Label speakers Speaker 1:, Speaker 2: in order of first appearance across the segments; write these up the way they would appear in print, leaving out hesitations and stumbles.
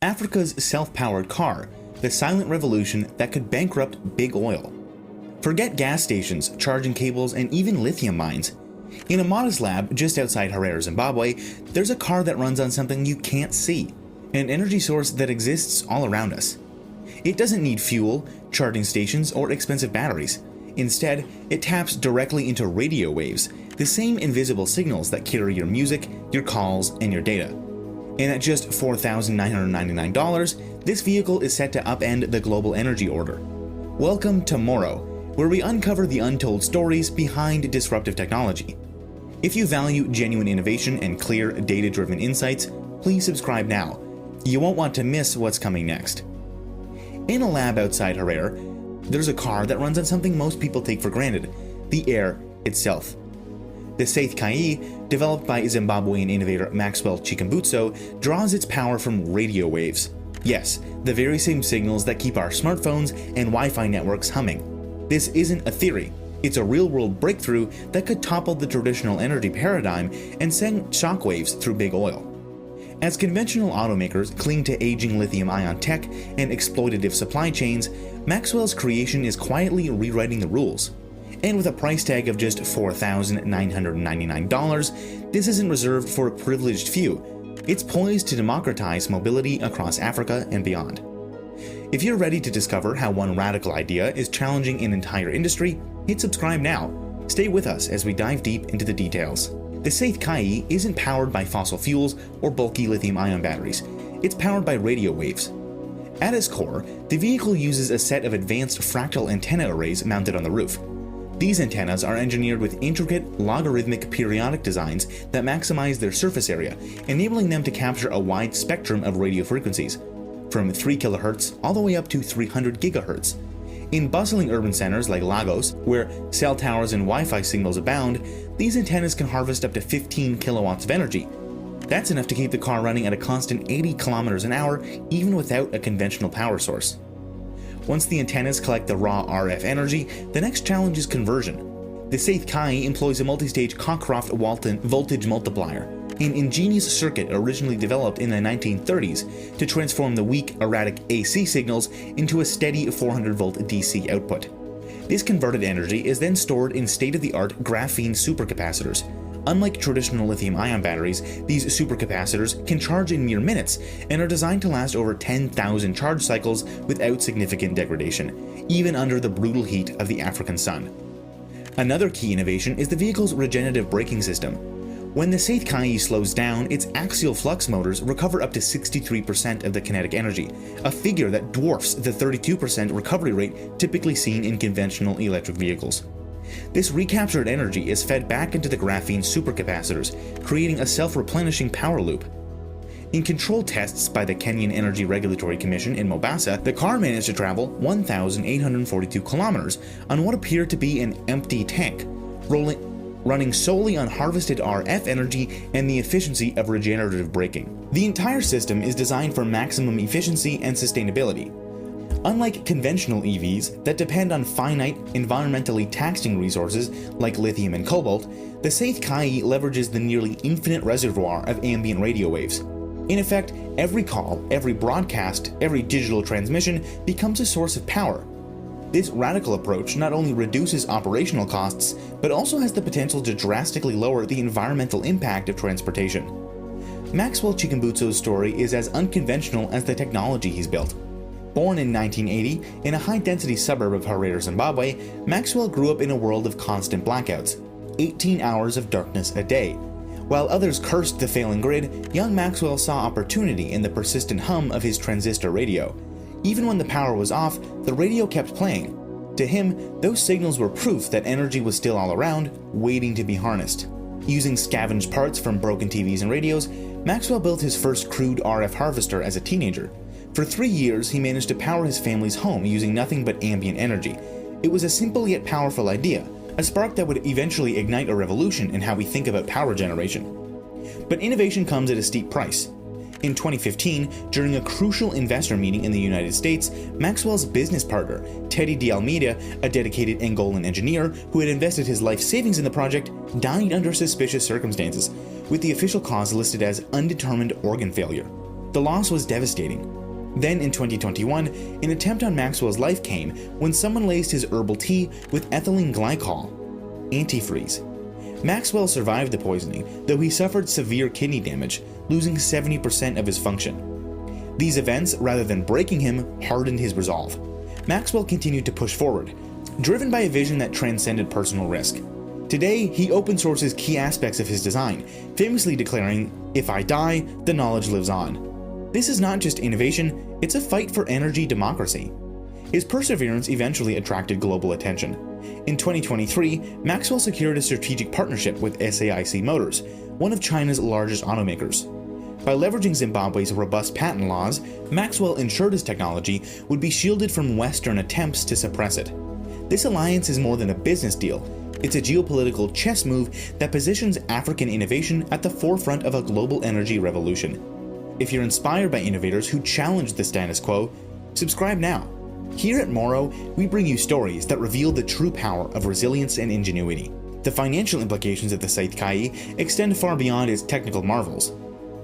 Speaker 1: Africa's self-powered car, the silent revolution that could bankrupt big oil. Forget gas stations, charging cables, and even lithium mines. In a modest lab just outside Harare, Zimbabwe, there's a car that runs on something you can't see, an energy source that exists all around us. It doesn't need fuel, charging stations, or expensive batteries. Instead, it taps directly into radio waves, the same invisible signals that carry your music, your calls, and your data. And at just $4,999, this vehicle is set to upend the global energy order. Welcome to Moro, where we uncover the untold stories behind disruptive technology. If you value genuine innovation and clear, data-driven insights, please subscribe now. You won't want to miss what's coming next. In a lab outside Harare, there's a car that runs on something most people take for granted, the air itself. The Saith Kai, developed by Zimbabwean innovator Maxwell Chikumbutso, draws its power from radio waves. Yes, the very same signals that keep our smartphones and Wi-Fi networks humming. This isn't a theory, it's a real-world breakthrough that could topple the traditional energy paradigm and send shockwaves through big oil. As conventional automakers cling to aging lithium-ion tech and exploitative supply chains, Maxwell's creation is quietly rewriting the rules. And with a price tag of just $4,999, this isn't reserved for a privileged few. It's poised to democratize mobility across Africa and beyond. If you're ready to discover how one radical idea is challenging an entire industry, hit subscribe now. Stay with us as we dive deep into the details. The Saith Kai isn't powered by fossil fuels or bulky lithium-ion batteries. It's powered by radio waves. At its core, the vehicle uses a set of advanced fractal antenna arrays mounted on the roof. These antennas are engineered with intricate, logarithmic periodic designs that maximize their surface area, enabling them to capture a wide spectrum of radio frequencies, from 3 kHz all the way up to 300 GHz. In bustling urban centers like Lagos, where cell towers and Wi-Fi signals abound, these antennas can harvest up to 15 kilowatts of energy. That's enough to keep the car running at a constant 80 kilometers an hour, even without a conventional power source. Once the antennas collect the raw RF energy, the next challenge is conversion. The Saith Kai employs a multi-stage Cockcroft-Walton voltage multiplier, an ingenious circuit originally developed in the 1930s to transform the weak, erratic AC signals into a steady 400-volt DC output. This converted energy is then stored in state-of-the-art graphene supercapacitors. Unlike traditional lithium-ion batteries, these supercapacitors can charge in mere minutes and are designed to last over 10,000 charge cycles without significant degradation, even under the brutal heat of the African sun. Another key innovation is the vehicle's regenerative braking system. When the Saith Kai slows down, its axial flux motors recover up to 63% of the kinetic energy, a figure that dwarfs the 32% recovery rate typically seen in conventional electric vehicles. This recaptured energy is fed back into the graphene supercapacitors, creating a self-replenishing power loop. In controlled tests by the Kenyan Energy Regulatory Commission in Mombasa, the car managed to travel 1,842 kilometers on what appeared to be an empty tank, running solely on harvested RF energy and the efficiency of regenerative braking. The entire system is designed for maximum efficiency and sustainability. Unlike conventional EVs that depend on finite, environmentally taxing resources like lithium and cobalt, the Saith Kai leverages the nearly infinite reservoir of ambient radio waves. In effect, every call, every broadcast, every digital transmission becomes a source of power. This radical approach not only reduces operational costs, but also has the potential to drastically lower the environmental impact of transportation. Maxwell Chikumbutso's story is as unconventional as the technology he's built. Born in 1980 in a high-density suburb of Harare, Zimbabwe, Maxwell grew up in a world of constant blackouts, 18 hours of darkness a day. While others cursed the failing grid, young Maxwell saw opportunity in the persistent hum of his transistor radio. Even when the power was off, the radio kept playing. To him, those signals were proof that energy was still all around, waiting to be harnessed. Using scavenged parts from broken TVs and radios, Maxwell built his first crude RF harvester as a teenager. For 3 years, he managed to power his family's home using nothing but ambient energy. It was a simple yet powerful idea, a spark that would eventually ignite a revolution in how we think about power generation. But innovation comes at a steep price. In 2015, during a crucial investor meeting in the United States, Maxwell's business partner, Teddy D'Almeida, a dedicated Angolan engineer who had invested his life savings in the project, died under suspicious circumstances, with the official cause listed as undetermined organ failure. The loss was devastating. Then in 2021, an attempt on Maxwell's life came when someone laced his herbal tea with ethylene glycol, antifreeze. Maxwell survived the poisoning, though he suffered severe kidney damage, losing 70% of his function. These events, rather than breaking him, hardened his resolve. Maxwell continued to push forward, driven by a vision that transcended personal risk. Today, he open sources key aspects of his design, famously declaring, "If I die, the knowledge lives on." This is not just innovation, it's a fight for energy democracy. His perseverance eventually attracted global attention. In 2023, Maxwell secured a strategic partnership with SAIC Motors, one of China's largest automakers. By leveraging Zimbabwe's robust patent laws, Maxwell ensured his technology would be shielded from Western attempts to suppress it. This alliance is more than a business deal. It's a geopolitical chess move that positions African innovation at the forefront of a global energy revolution. If you're inspired by innovators who challenge the status quo, subscribe now. Here at Morrow, we bring you stories that reveal the true power of resilience and ingenuity. The financial implications of the Scythe Kai extend far beyond its technical marvels.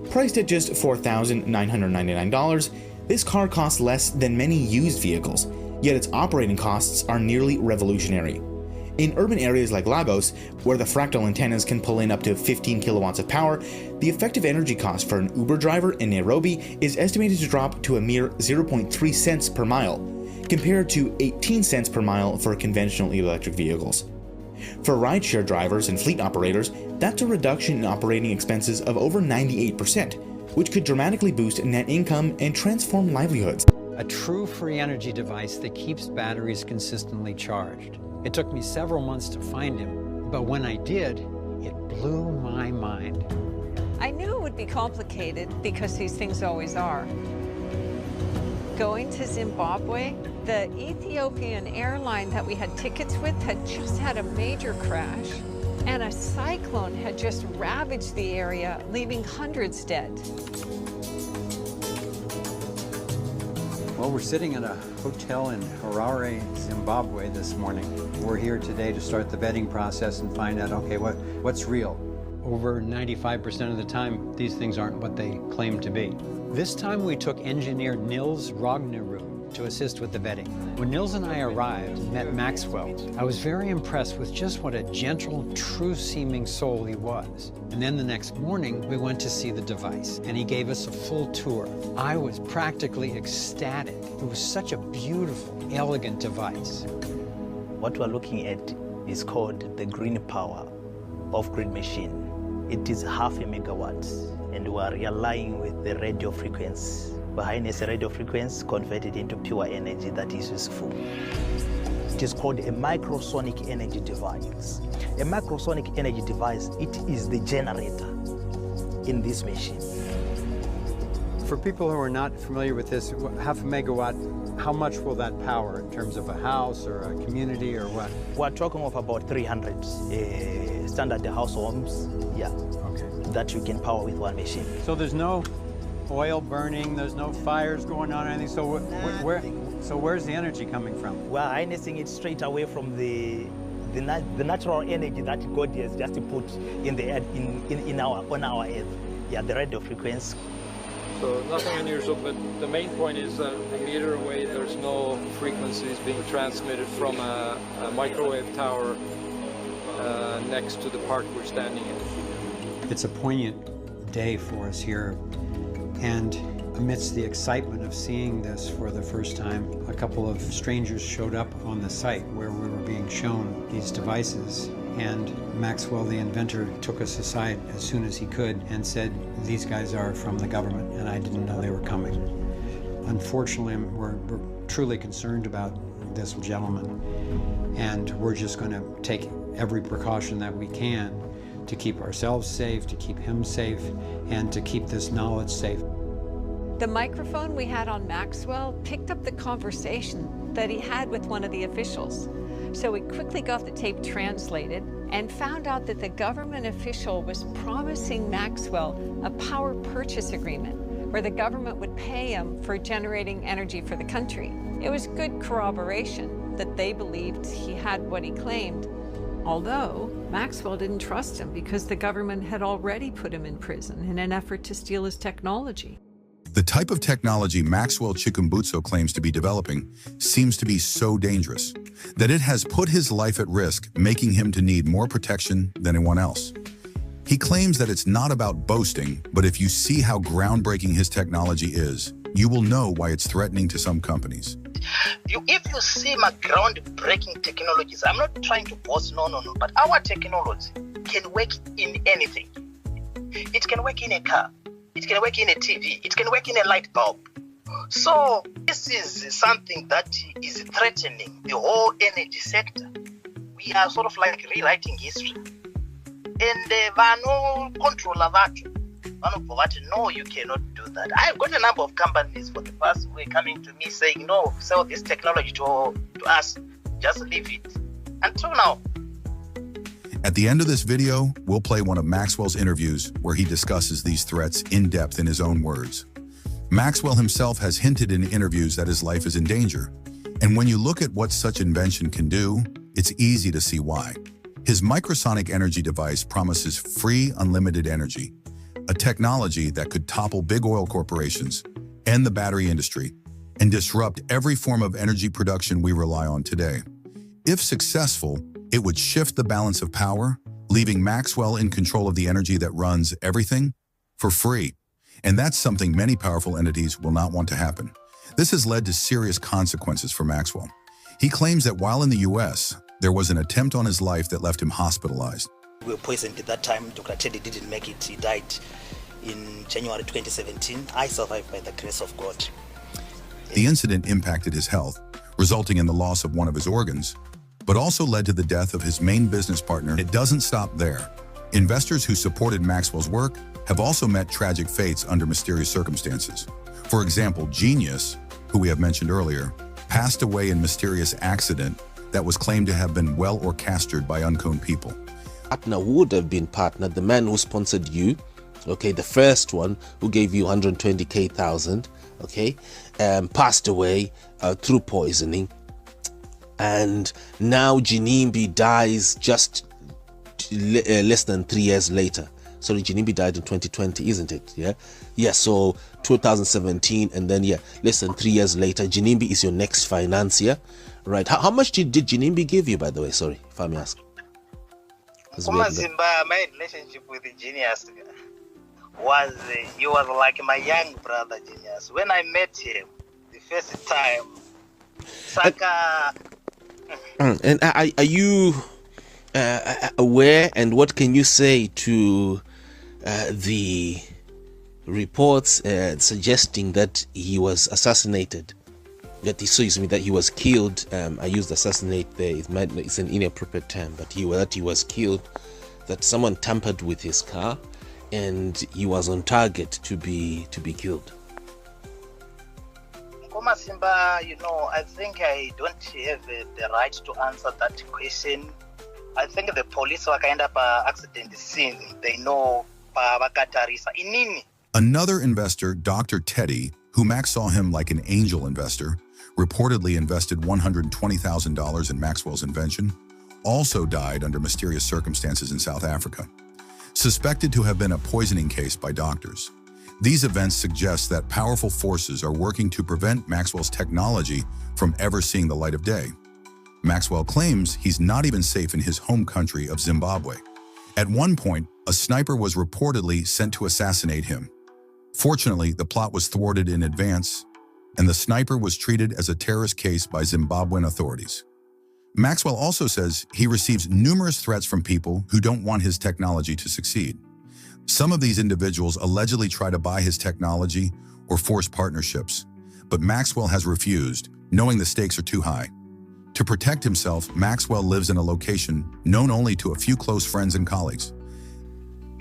Speaker 1: Priced at just $4,999, this car costs less than many used vehicles, yet its operating costs are nearly revolutionary. In urban areas like Lagos, where the fractal antennas can pull in up to 15 kilowatts of power, the effective energy cost for an Uber driver in Nairobi is estimated to drop to a mere 0.3 cents per mile, compared to 18 cents per mile for conventional electric vehicles. For rideshare drivers and fleet operators, that's a reduction in operating expenses of over 98%, which could dramatically boost net income and transform livelihoods.
Speaker 2: A true free energy device that keeps batteries consistently charged. It took me several months to find him, but when I did, it blew my mind.
Speaker 3: I knew it would be complicated because these things always are. Going to Zimbabwe, the Ethiopian airline that we had tickets with had just had a major crash, and a cyclone had just ravaged the area, leaving hundreds dead.
Speaker 2: Well, we're sitting at a hotel in Harare, Zimbabwe this morning. We're here today to start the vetting process and find out, okay, what's real? Over 95% of the time, these things aren't what they claim to be. This time we took engineer Nils Rognerud to assist with the vetting. When Nils and I arrived and met Maxwell, I was very impressed with just what a gentle, true-seeming soul he was. And then the next morning, we went to see the device, and he gave us a full tour. I was practically ecstatic. It was such a beautiful, elegant device.
Speaker 4: What we're looking at is called the green power off-grid machine. It is 0.5 megawatts, and we are relying with the radio frequency. We harness a radio frequency converted into pure energy that is useful. It is called a microsonic energy device. A microsonic energy device, it is the generator in this machine.
Speaker 2: For people who are not familiar with this, 0.5 megawatt, how much will that power in terms of a house or a community or what?
Speaker 4: We're talking of about 300 standard house homes,
Speaker 2: Okay.
Speaker 4: that you can power with one machine.
Speaker 2: So there's no oil burning, there's no fires going on or anything, so where's the energy coming from?
Speaker 4: We're harnessing it straight away from the natural energy that God has just put in the earth, on our earth. Yeah, the radio frequency.
Speaker 5: So nothing unusual, but the main point is that a meter away there's no frequencies being transmitted from a microwave tower next to the park we're standing in.
Speaker 2: It's a poignant day for us here, and amidst the excitement of seeing this for the first time, a couple of strangers showed up on the site where we were being shown these devices, and Maxwell, the inventor, took us aside as soon as he could and said, "These guys are from the government," and I didn't know they were coming. Unfortunately, we're truly concerned about this gentleman, and we're just going to take every precaution that we can to keep ourselves safe, to keep him safe, and to keep this knowledge safe.
Speaker 3: The microphone we had on Maxwell picked up the conversation that he had with one of the officials. So we quickly got the tape translated and found out that the government official was promising Maxwell a power purchase agreement where the government would pay him for generating energy for the country. It was good corroboration that they believed he had what he claimed. Although Maxwell didn't trust him because the government had already put him in prison in an effort to steal his technology.
Speaker 6: The type of technology Maxwell Chikumbutso claims to be developing seems to be so dangerous that it has put his life at risk, making him to need more protection than anyone else. He claims that it's not about boasting, but if you see how groundbreaking his technology is, you will know why it's threatening to some companies.
Speaker 7: If you see my groundbreaking technologies, I'm not trying to boast, no, but our technology can work in anything. It can work in a car, it can work in a TV, it can work in a light bulb. So this is something that is threatening the whole energy sector. We are sort of like rewriting history. And vano controller that, no, you cannot do that. I've got a number of companies for the past week coming to me saying, no, sell this technology to us, just leave it. Until now.
Speaker 6: At the end of this video, we'll play one of Maxwell's interviews where he discusses these threats in depth in his own words. Maxwell himself has hinted in interviews that his life is in danger. And when you look at what such invention can do, it's easy to see why. His microsonic energy device promises free, unlimited energy, a technology that could topple big oil corporations, end the battery industry, and disrupt every form of energy production we rely on today. If successful, it would shift the balance of power, leaving Maxwell in control of the energy that runs everything for free. And that's something many powerful entities will not want to happen. This has led to serious consequences for Maxwell. He claims that while in the US, there was an attempt on his life that left him hospitalized.
Speaker 4: We were poisoned at that time. Dr. Teddy didn't make it. He died in January 2017. I survived by the grace of God.
Speaker 6: The incident impacted his health, resulting in the loss of one of his organs, but also led to the death of his main business partner. It doesn't stop there. Investors who supported Maxwell's work have also met tragic fates under mysterious circumstances. For example, Genius, who we have mentioned earlier, passed away in mysterious accident that was claimed to have been well orchestrated by unknown people.
Speaker 8: Partner would have been partner, the man who sponsored you, okay, the first one who gave you 120,000, okay, passed away through poisoning. And now Jinimbi dies just less than 3 years later. Sorry, Jinimbi died in 2020, isn't it? Yeah, so 2017, and then less than 3 years later, Jinimbi is your next financier, right? How much did Jinimbi give you, by the way? Sorry, if I may ask.
Speaker 7: My relationship with the Genius was, he was like my young brother, Genius. When I met him the first time, Saka.
Speaker 8: And are you aware, and what can you say to the reports suggesting that he was assassinated? That he was killed. I used assassinate there. It's an inappropriate term, but he was killed. That someone tampered with his car, and he was on target to be killed.
Speaker 7: Simba, I think I don't have the right to answer that question. I think the police were kind of accident scene. They know Inini.
Speaker 6: Another investor, Dr. Teddy, who Max saw him like an angel investor, reportedly invested $120,000 in Maxwell's invention, also died under mysterious circumstances in South Africa, suspected to have been a poisoning case by doctors. These events suggest that powerful forces are working to prevent Maxwell's technology from ever seeing the light of day. Maxwell claims he's not even safe in his home country of Zimbabwe. At one point, a sniper was reportedly sent to assassinate him. Fortunately, the plot was thwarted in advance, and the sniper was treated as a terrorist case by Zimbabwean authorities. Maxwell also says he receives numerous threats from people who don't want his technology to succeed. Some of these individuals allegedly try to buy his technology or force partnerships, but Maxwell has refused, knowing the stakes are too high. To protect himself, Maxwell lives in a location known only to a few close friends and colleagues.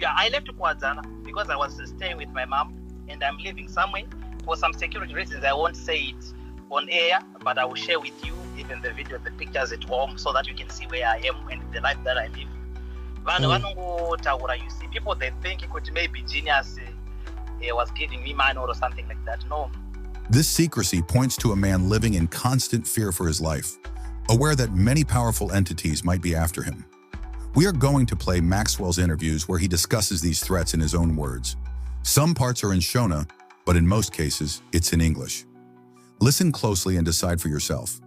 Speaker 7: Yeah, I left Kwazana because I was staying with my mom, and I'm living somewhere. For some security reasons, I won't say it on air, but I will share with you even the video, the pictures at home, so that you can see where I am and the life that I live. You see, people, they think it could maybe Genius was giving me money or something like that. No.
Speaker 6: This secrecy points to a man living in constant fear for his life, aware that many powerful entities might be after him. We are going to play Maxwell's interviews where he discusses these threats in his own words. Some parts are in Shona, but in most cases, it's in English. Listen closely and decide for yourself.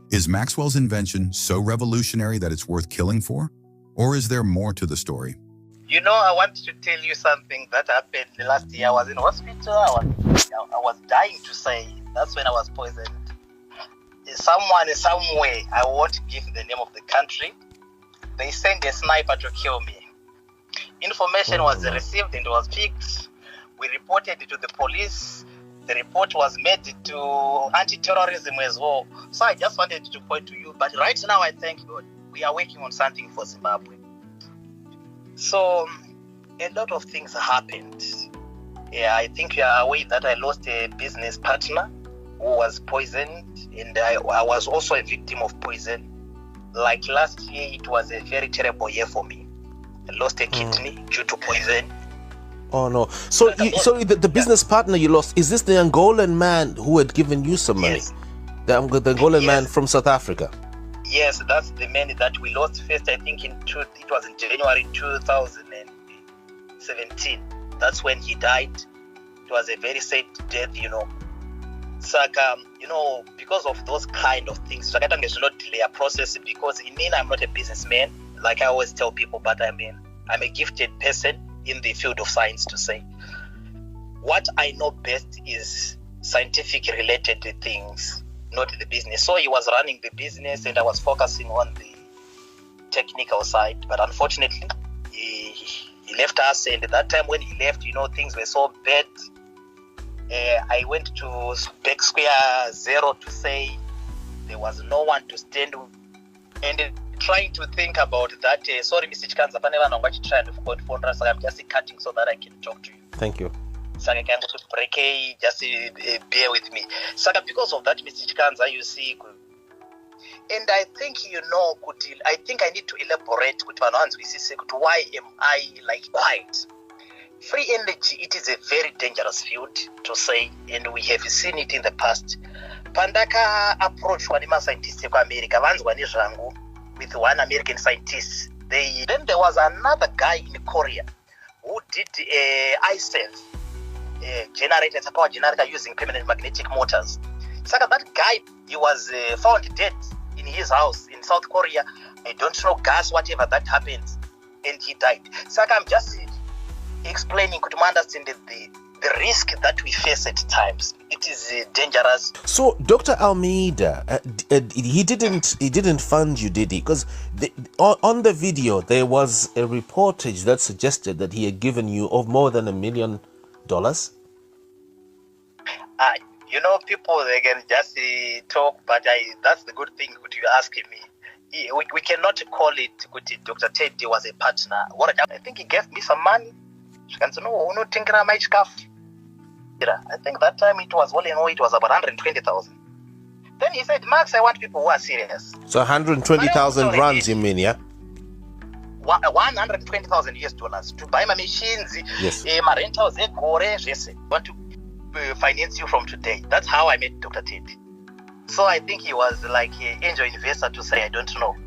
Speaker 6: Is Maxwell's invention so revolutionary that it's worth killing for? Or is there more to the story?
Speaker 7: You know, I want to tell you something that happened last year. I was in hospital. I was dying to say. That's when I was poisoned. Someone, in some way, I won't give the name of the country, they sent a sniper to kill me. Information was received and was picked. We reported it to the police. The report was made to anti-terrorism as well. So I just wanted to point to you. But right now, I thank God, we are working on something for Zimbabwe. So a lot of things happened. Yeah, I think you are aware that I lost a business partner who was poisoned, and I was also a victim of poison. Like last year, it was a very terrible year for me. I lost a kidney due to poison.
Speaker 8: Oh no! So, the business partner you lost, is this the Angolan man who had given you some money?
Speaker 7: Yes.
Speaker 8: The Angolan man from South Africa.
Speaker 7: Yes, that's the man that we lost first. I think it was in January 2017. That's when he died. It was a very sad death, you know. So, because of those kind of things, I can't not delay a process because in me, I'm not a businessman, like I always tell people, but I'm a gifted person in the field of science to say. What I know best is scientific related things, not the business. So he was running the business and I was focusing on the technical side. But unfortunately, he left us. And at that time when he left, things were so bad. I went to Back Square Zero to say there was no one to stand with. And trying to think about that. Sorry, Mr. Chikanza, I'm trying to phone. I'm just cutting so that I can talk to you.
Speaker 8: Thank you.
Speaker 7: So I can go to break. Just bear with me. So because of that, Mr. Chikanza, you see, and I think I think I need to elaborate with why am I like quiet. Free energy, it is a very dangerous field to say, and we have seen it in the past. Pandaka approach one scientists in America, with one American scientist. Then there was another guy in Korea who did ICEF generator, a power generator using permanent magnetic motors. So that guy, he was found dead in his house in South Korea. I don't know, gas, whatever that happens, and he died. So I'm just explaining, could you understand the risk that we face at times? It is dangerous.
Speaker 8: So Dr. Almeida, he didn't fund you, did he? Because on the video there was a reportage that suggested that he had given you of more than $1 million.
Speaker 7: People, they can just talk, but that's the good thing what you're asking me. We cannot call it Dr. Teddy was a partner. I think he gave me some money. I think that time it was all in all, it was about 120,000. Then he said, Max, I want people who are serious.
Speaker 8: So 120,000 rands, you mean, yeah?
Speaker 7: 120,000 US dollars to buy my machines,
Speaker 8: yes.
Speaker 7: My rentals, I want to finance you from today. That's how I met Dr. Ted. So I think he was like an angel investor to say, I don't know.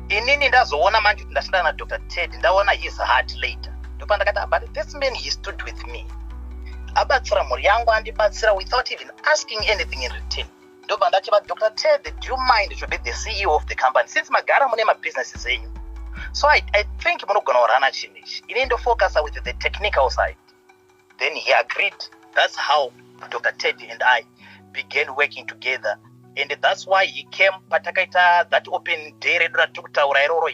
Speaker 7: Inini ndazoona manje ndashanda na Dr. Ted, ndaona his heart later. But this man, he stood with me. Abatsira muriyangu andibatsira without even asking anything in return. Dr. Ted, do you mind to be the CEO of the company? Since magara mune business is. So I think I'm not going to run a change. You need to focus with the technical side. Then he agreed. That's how Dr. Ted and I began working together. And that's why he came, Patakaita, that open day, he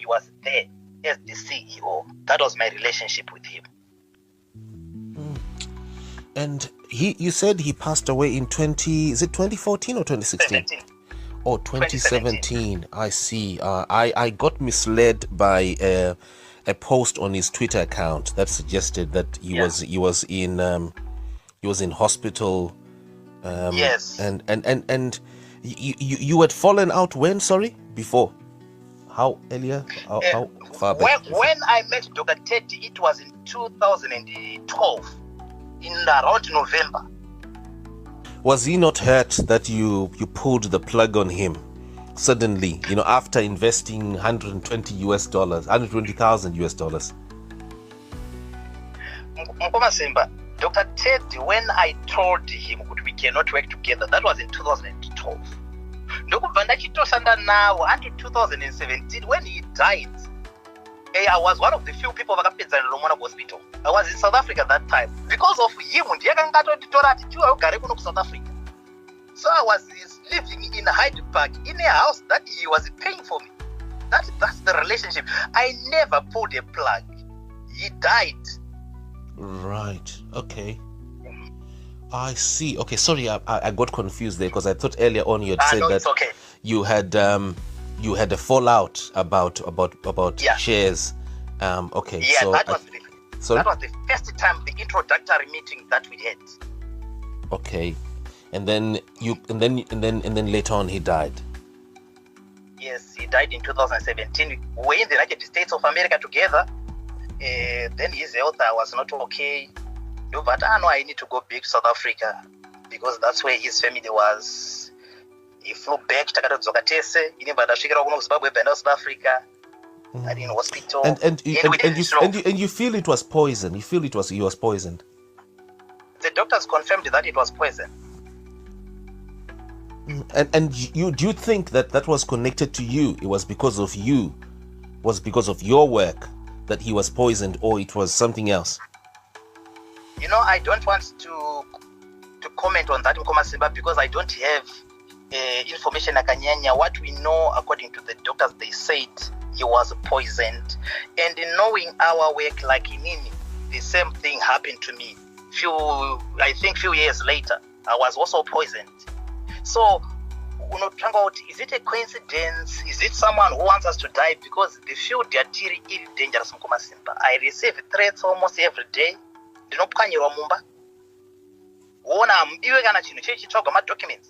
Speaker 7: was there as the CEO. That was my relationship with him.
Speaker 8: And you said he passed away in 2014 or 2016?
Speaker 7: 17.
Speaker 8: Oh, 2017. I see. I got misled by a post on his Twitter account that suggested that he was in hospital.
Speaker 7: Yes.
Speaker 8: And you had fallen out when? Sorry, before. How earlier? How far back?
Speaker 7: When I met Dr. Ted, it was in 2012, in around November.
Speaker 8: Was he not hurt that you pulled the plug on him suddenly, after investing $120,000 US?
Speaker 7: Mkoma Simba, Dr. Ted, when I told him that we cannot work together, that was in 2012. Ndokubva ndachitoshanda nawo until 2017 when he died. I was one of the few people vakapedzana nomwana hospital. I was in South Africa that time. Because of him, ndiyakanga atotora ati chiwa ugare kuno ku South Africa. So I was living in Hyde Park in a house that he was paying for me. That's the relationship. I never pulled a plug. He died.
Speaker 8: Right. Okay. I see. Okay. Sorry, I got confused there because I thought earlier on you had said that
Speaker 7: okay.
Speaker 8: you had a fallout about shares. Okay.
Speaker 7: Yeah,
Speaker 8: so
Speaker 7: that was the first time, the introductory meeting that we had.
Speaker 8: Okay. And then later on he died.
Speaker 7: Yes, he died in 2017. We were in the United States of America together. Then his health was not okay. But I know I need to go back to South Africa because that's where his family was. He flew back to Takatozokatese. He never Zimbabwe, South Africa. And in hospital.
Speaker 8: And you feel it was poison. You feel he was poisoned.
Speaker 7: The doctors confirmed that it was poison.
Speaker 8: And do you think that was connected to you? It was because of you, was because of your work that he was poisoned, or it was something else?
Speaker 7: I don't want to comment on that, Mkoma Simba, because I don't have information akanyanya. What we know, according to the doctors, they said he was poisoned. And knowing our work like Inini, the same thing happened to me. Few years later, I was also poisoned. So, is it a coincidence? Is it someone who wants us to die? Because the field they are is dangerous. I receive threats almost every day. Ndinopwanyirwa mumba. Wona mbiwe kana chinhu chechitsvagwa madocuments.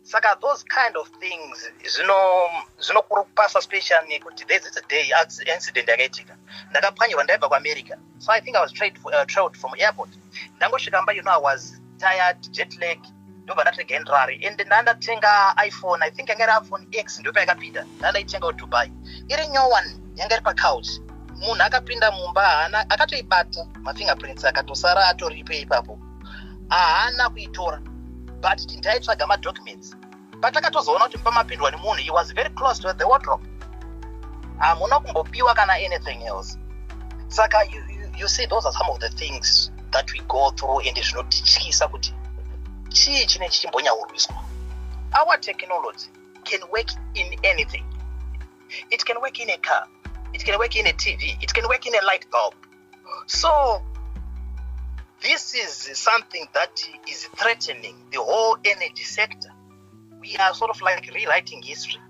Speaker 7: Saka those kind of things zvinokupa suspicion yekuti there's a day incident yakaitika. Ndakapwanyirwa ndaibva kuAmerica. So I think I was trailed from airport. Ndangosvika mba, I was tired, jet lag. Ndobva ndatenga Henrari and ndandatenga iPhone. I think I got iPhone X ndopa yakapinda. Ndandaitenga kuDubai. Iri nyowani yanga iri pacouch. Munhu akapinda mumba akatoibata mafingerprints akatosara atoripo ipapo. Haana kuitora. But ndaitsvaga madocuments. But akatozoona kuti pamapindwa nemunhu, he was very close to the wardrobe. Hamuna kumbopiwa kana anything else. Saka you see, those are some of the things that we go through and zvinotityisa kuti chii chine chichimbonyaurwiswa. Our technology can work in anything. It can work in a car. It can work in a TV. It can work in a light bulb. So this is something that is threatening the whole energy sector. We are sort of like rewriting history.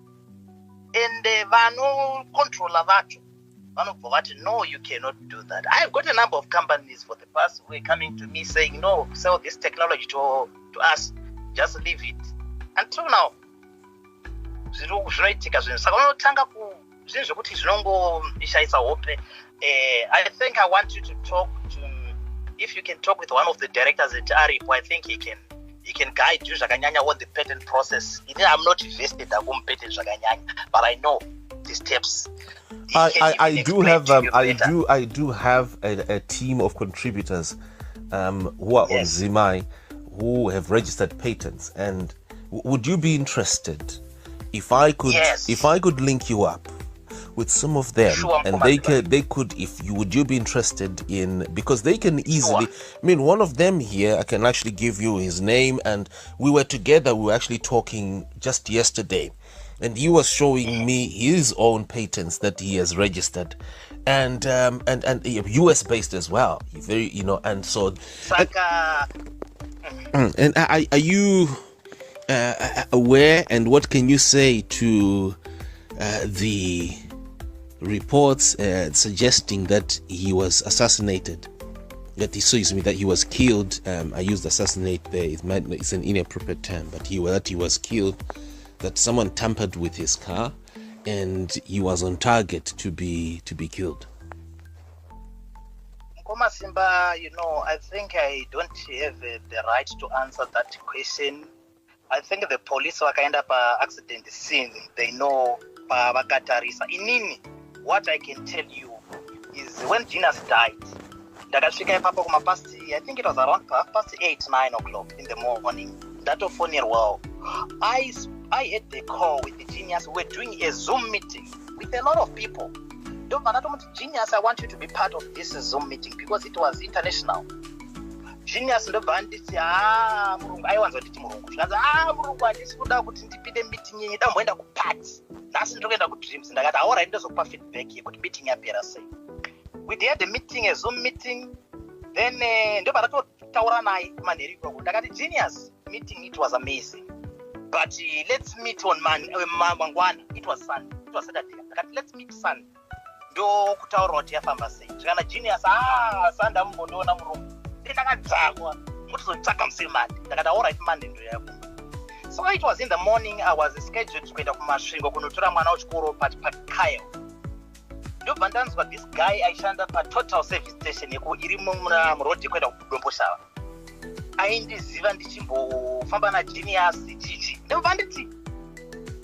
Speaker 7: And vano control vacho. No, you cannot do that. I've got a number of companies for the past week coming to me saying, no, sell this technology to us. Just leave it. Until now, I think I want you to talk to, if you can talk with one of the directors at ARIP, I think he can guide you on the patent process. I'm not invested in patent, but I know the steps.
Speaker 8: I do have a team of contributors who are on Zimai who have registered patents. And would you be interested if I could link you up with some of them, sure, and they could, would you be interested in, because they can easily, sure. One of them here, I can actually give you his name, and we were actually talking just yesterday, and he was showing me his own patents that he has registered, and US based as well, very, and so, and are you aware, and what can you say to the reports suggesting that he was assassinated, that he was killed? I used assassinate there, it's an inappropriate term, but he was killed, that someone tampered with his car and he was on target to be killed.
Speaker 7: Nkoma Simba, I think I don't have the right to answer that question. I think the police wakaenda pa accident scene, they know pa vakatarisa. Inini, what I can tell you is when Genius died, ndakasvika ipapo I think it was around 8, 9 o'clock in the morning. Ndatofonerwawo. I had the call with the Genius. We were doing a Zoom meeting with a lot of people. Genius, I want you to be part of this Zoom meeting because it was international. Genius ndobva nditi murungu aiwanzonditi murungu zvikanzi murungu handisi kuda kuti ndipinde meeting yenyu ndamboenda kuparty nhasi ndinokuenda kudreams. Ndakati alright ndozokupa feedback yekuti meeting yapera sei. We had a meeting, a Zoom meeting. Then ndobva ndatotaura naye kumanheru ikoko ndakati Genius, meeting it was amazing, but let's meet on mangwana. It was Sunday, it was Saturday. Ndakati let's meet Sunday ndokutaura kuti yafamba sei. Zvikana Genius Sunday amumbondiona murungu ndakadzakwa mutozotsvaka musemani. Ndakati alright Monday ndoyako. So it was in the morning. I was scheduled kuenda kumasvingo kunotora mwana wechikoro Kyle. Ndobva ndanzwa this guy aishanda Total Service Station iri murodhi kwenda kudomboshava. Aindiziva ndichimbofamba naGenius chichi. Ndobva nditi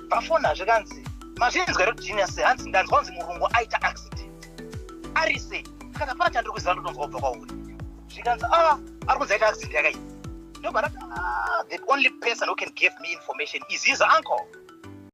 Speaker 7: pafona zvikanzi mazvinzwa iro Genius hanzi ndanzwa kunzi murungu aita accident. Ari sei? Kana pana chandiri kuziva ndotonzwa kubva kwauri. Zvikanzi ari kunzi aita accident yakaita. Ndobva ndati the only person who can give me information is his uncle.